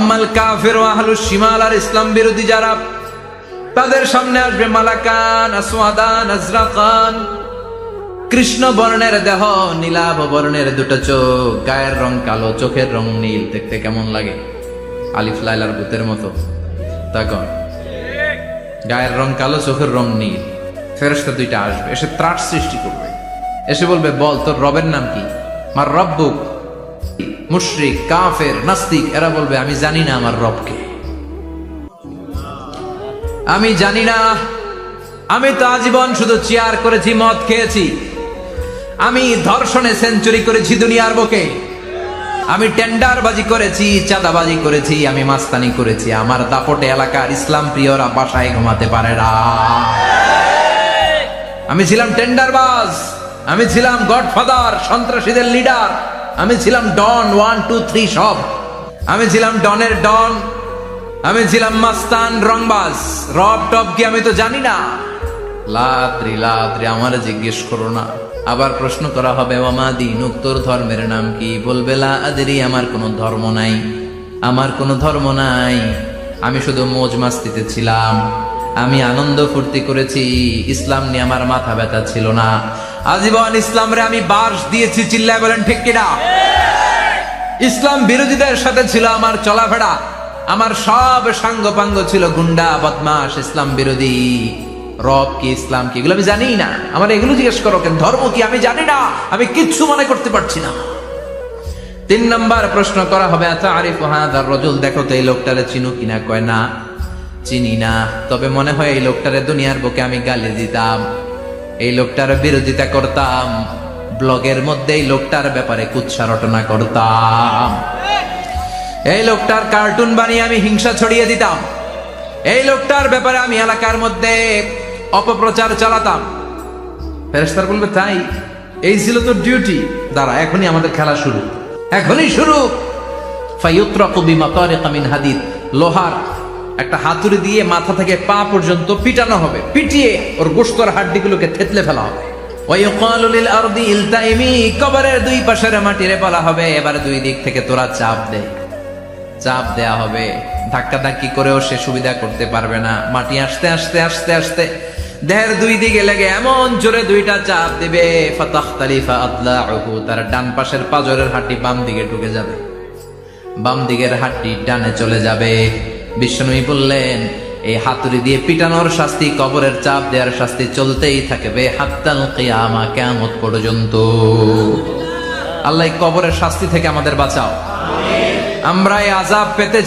আম্মাল কাফির ওয়া আহলুশ শিমাল, আর ইসলাম বিরোধী যারা, তাদের সামনে আসবে মালাকান আসওয়াদান আজরাকান, কৃষ্ণ বর্ণের দেহ, নীলাভ বর্ণের দুটো চোখ, গায়ের রং কালো, চোখের রং নীল। দেখতে কেমন লাগে? আলিফ লাইলার ভূতের মতো। তখন গায়ের রং কালো, চোখের রং নীল। ফেরেশতা দুইটা আসবে, এসে ত্রাস সৃষ্টি করবে, এসে বলবে, বল তোর রবের নাম কি? মার রব্বুক। মুশরিক, কাফের, নাস্তিক এরা বলবে, আমি জানি না আমার রবকে, আমি জানি না। আমি তো আজীবন শুধু চেয়ার করেছি, মদ খেয়েছি, আমি ধর্ষণে সেঞ্চুরি করেছি দুনিয়ার বুকে, আমি টেন্ডারবাজি করেছি, চাঁদাবাজি করেছি, আমি মাস্তানি করেছি। আমার দাপটে এলাকার ইসলাম প্রিয়রা বাসায় ঘুমাতে পারে না। আমি ছিলাম টেন্ডারবাজ, আমি ছিলাম গডফাদার, সন্ত্রাসীদের লিডার, আমি ছিলাম ডন 1 2 3 সব। আমি ছিলাম ডনের ডন, আমি ছিলাম মাস্তান, রংবাজ। রব টপ কি আমি তো জানি না। লাদ্রি লাদ্রি, আমার জিজ্ঞেস করো না। আবার প্রশ্ন করা হবে, ওমা দীনুক, তোর ধর্মের নাম কি? বলবে, লা আদরি, আমার কোনো ধর্ম নাই, আমার কোনো ধর্ম নাই। আমি শুধু মৌজ মাস্তিতে ছিলাম, আমি আনন্দ ফুর্তি করেছি, ইসলাম নিয়ে আমার মাথা ব্যথা ছিল না। আজীবন ইসলামরে আমি বাস দিয়েছি, চিল্লায় বলেন ঠিক কিনা? ইসলাম বিরোধীদের সাথে ছিল আমার চলাফেরা, আমার সব সাঙ্গপাঙ্গ ছিল গুন্ডা, বদমাশ, ইসলাম বিরোধী। রব কি, ইসলাম কি, এগুলো আমি জানি না। আমার এগুলো জিজ্ঞেস করো কেন? ধর্ম কি আমি জানি না, আমি কিচ্ছু মনে করতে পারছি না। 3 নম্বর প্রশ্ন করা হবে, আচ্ছা আরিফ হাদার রজুল, দেখো তো এই লোকটারে চিনো কিনা? কয় না, চিনি না, তবে মনে হয় এই লোকটারে দুনিয়ার বুকে আমি গালি দিতাম, এই লোকটার বিরোধিতা করতাম, ব্লগের মধ্যে এই লোকটার ব্যাপারে কুৎসা রটনা করতাম, এই লোকটার কার্টুন বানিয়ে আমি হিংসা ছড়িয়ে দিতাম, এই লোকটার ব্যাপারে আমি এলাকার মধ্যে অপপ্রচার চালাতাম। ফেরেশতারা বলবে, তাই? এই ছিল তোর ডিউটি? দাঁড়া, এখনই আমাদের খেলা শুরু, এখনই শুরু। ফায়ুতরাকু বিমাতারিকা মিন হাদিদ, লোহার একটা হাতুড়ি দিয়ে মাথা থেকে পা পর্যন্ত পিটানো হবে, পিটিয়ে ওর গোশতর হাড্ডিগুলোকে থেতলে ফেলা হবে। ওয়ায়ুকালু লিল আরদি ইলতাইমি, কবরের দুই পাশের মাটিরে বলা হবে, এবার দুই দিক থেকে তোরা চাপ দে। চাপ দেয়া হবে, ধাক্কা ধাক্কি করেও সে সুবিধা করতে পারবে না। মাটি আস্তে আস্তে আস্তে আস্তে দেহের দুই দিকে লেগে এমন জোরে দুইটা চাপ দিবে, ফাতাখতালিফা আদলাউহু, তার ডান পাশের পাজরের হাড্ডি বাম দিকে ঢুকে যাবে, বাম দিকের হাড্ডি ডানে চলে যাবে। বিশ্বনবী বললেন, এই হাতুড়ি দিয়ে পিটানোর শাস্তি, কবরের চাপ দেওয়ার শাস্তি চলতেই থাকবে হাত্তাল কিয়ামা, কিয়ামত পর্যন্ত। আল্লাহ কবরের শাস্তি থেকে আমাদের বাঁচাও, আমরা এই আযাব পেতে